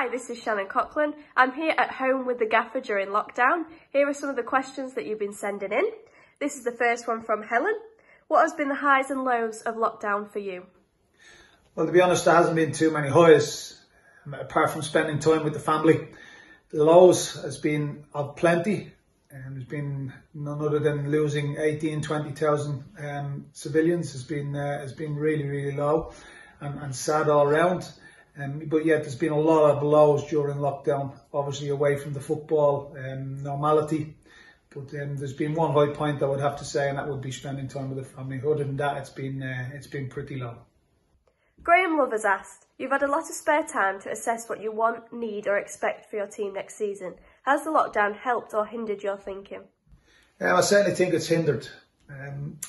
Hi, this is Graham Coughlan. I'm here at home with the gaffer during lockdown. Here are some of the questions that you've been sending in. This is the first one from Helen. What has been the highs and lows of lockdown for you? Well, to be honest, there hasn't been too many highs, apart from spending time with the family. The lows has been of plenty. There's been none other than losing 18, 20,000 civilians has been really, really low and sad all around. But yet there's been a lot of lows during lockdown, obviously away from the football normality. But there's been one high point I would have to say, and that would be spending time with the family. Other than that, it's been pretty low. Graham Lovers asked, you've had a lot of spare time to assess what you want, need or expect for your team next season. Has the lockdown helped or hindered your thinking? I certainly think it's hindered.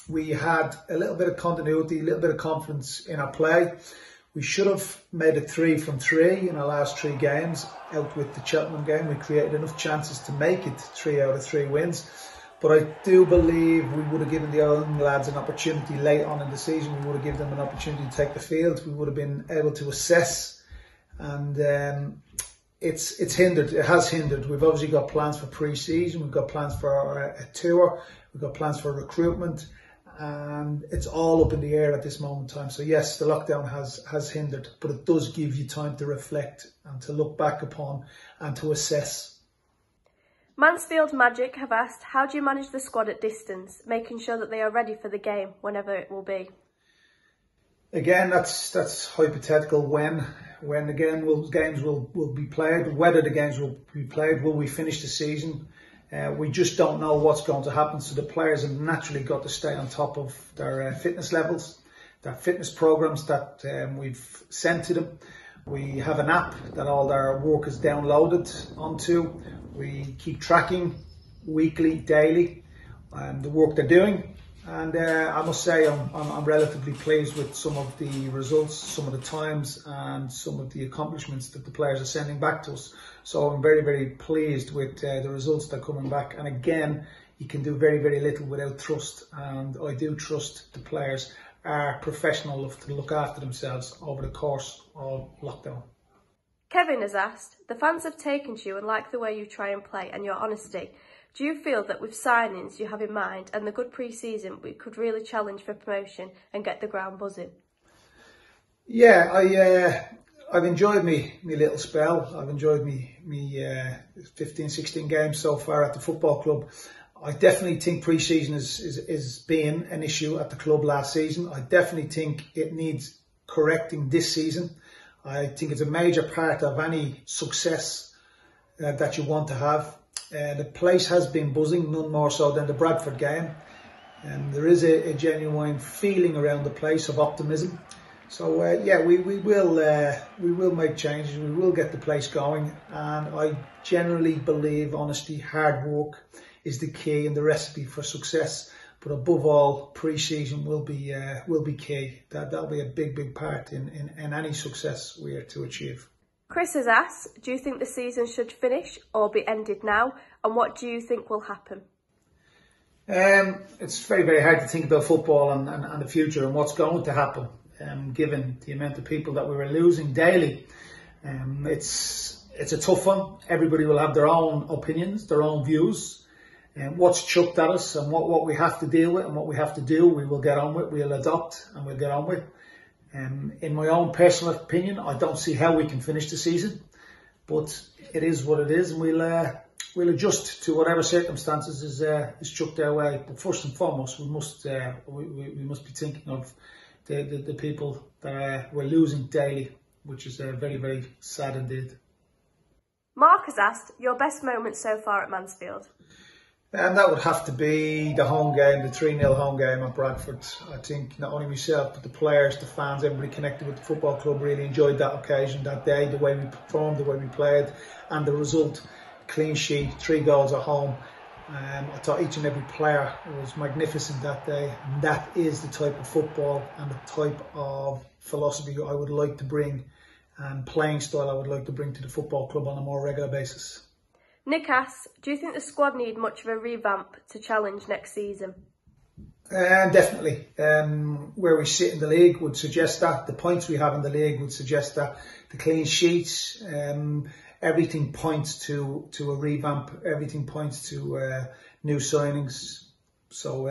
We had a little bit of continuity, a little bit of confidence in our play. We should have made it 3 from 3 in our last 3 games. Out with the Cheltenham game, we created enough chances to make it 3 out of 3 wins. But I do believe we would have given the young lads an opportunity late on in the season. We would have given them an opportunity to take the field. We would have been able to assess. And it's hindered. It has hindered. We've obviously got plans for pre-season. We've got plans for a tour. We've got plans for recruitment. And it's all up in the air at this moment in time. So yes, the lockdown has hindered, but it does give you time to reflect and to look back upon and to assess. Mansfield Magic have asked, how do you manage the squad at distance, making sure that they are ready for the game, whenever it will be? Again, that's hypothetical. When the games will be played, whether the games will be played, will we finish the season? We just don't know what's going to happen, so the players have naturally got to stay on top of their fitness levels, their fitness programs that we've sent to them. We have an app that all their work is downloaded onto. We keep tracking weekly, daily, the work they're doing. And I must say I'm relatively pleased with some of the results, some of the times and some of the accomplishments that the players are sending back to us. So I'm very, very pleased with the results that are coming back. And again, you can do very, very little without trust. And I do trust the players are professional enough to look after themselves over the course of lockdown. Kevin has asked, the fans have taken to you and like the way you try and play and your honesty. Do you feel that with signings you have in mind and the good pre-season, we could really challenge for promotion and get the ground buzzing? Yeah, I've enjoyed me little spell. I've enjoyed me 15, 16 games so far at the football club. I definitely think pre-season is being an issue at the club last season. I definitely think it needs correcting this season. I think it's a major part of any success that you want to have. The place has been buzzing, none more so than the Bradford game. And there is a genuine feeling around the place of optimism. So yeah, we will make changes. We will get the place going. And I generally believe honesty, hard work is the key and the recipe for success. But above all, pre-season will be key. That'll be a big part in any success we are to achieve. Chris has asked, do you think the season should finish or be ended now? And what do you think will happen? It's very, very hard to think about football and the future and what's going to happen, given the amount of people that we were losing daily. It's a tough one. Everybody will have their own opinions, their own views. What's chucked at us and what we have to deal with and what we have to do, we will get on with, we'll adopt and we'll get on with. In my own personal opinion, I don't see how we can finish the season, but it is what it is, and we'll adjust to whatever circumstances is chucked our way. But first and foremost, we must be thinking of the people that we're losing daily, which is very, very sad indeed. Mark has asked, your best moment so far at Mansfield? And that would have to be the home game, the 3-0 home game at Bradford. I think not only myself, but the players, the fans, everybody connected with the football club really enjoyed that occasion, that day, the way we performed, the way we played, and the result, clean sheet, 3 goals at home. I thought each and every player was magnificent that day. And that is the type of football and the type of philosophy I would like to bring and playing style I would like to bring to the football club on a more regular basis. Nick asks, do you think the squad need much of a revamp to challenge next season? Definitely. Where we sit in the league would suggest that. The points we have in the league would suggest that. The clean sheets, everything points to a revamp. Everything points to new signings. So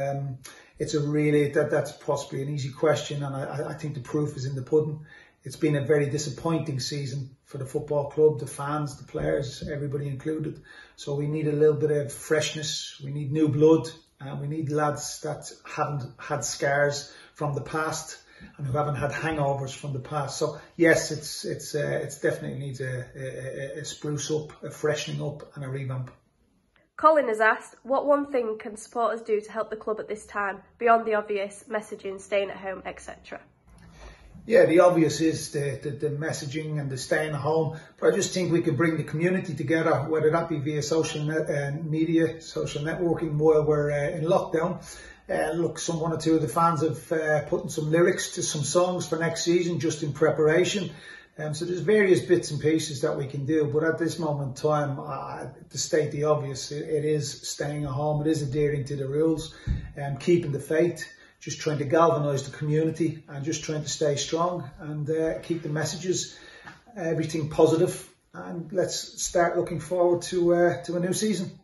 it's a really, that's possibly an easy question, and I think the proof is in the pudding. It's been a very disappointing season for the football club, the fans, the players, everybody included. So we need a little bit of freshness. We need new blood. We need lads that haven't had scars from the past and who haven't had hangovers from the past. So yes, it's definitely needs a spruce up, a freshening up, and a revamp. Colin has asked, what one thing can supporters do to help the club at this time, beyond the obvious messaging, staying at home, etc.? Yeah, the obvious is the messaging and the staying at home, but I just think we can bring the community together, whether that be via social media, social networking while we're in lockdown. Look, one or two of the fans have put in some lyrics to some songs for next season just in preparation. So there's various bits and pieces that we can do, but at this moment in time, to state the obvious, it is staying at home, it is adhering to the rules, keeping the faith, just trying to galvanise the community and just trying to stay strong and keep the messages, everything positive, and let's start looking forward to a new season.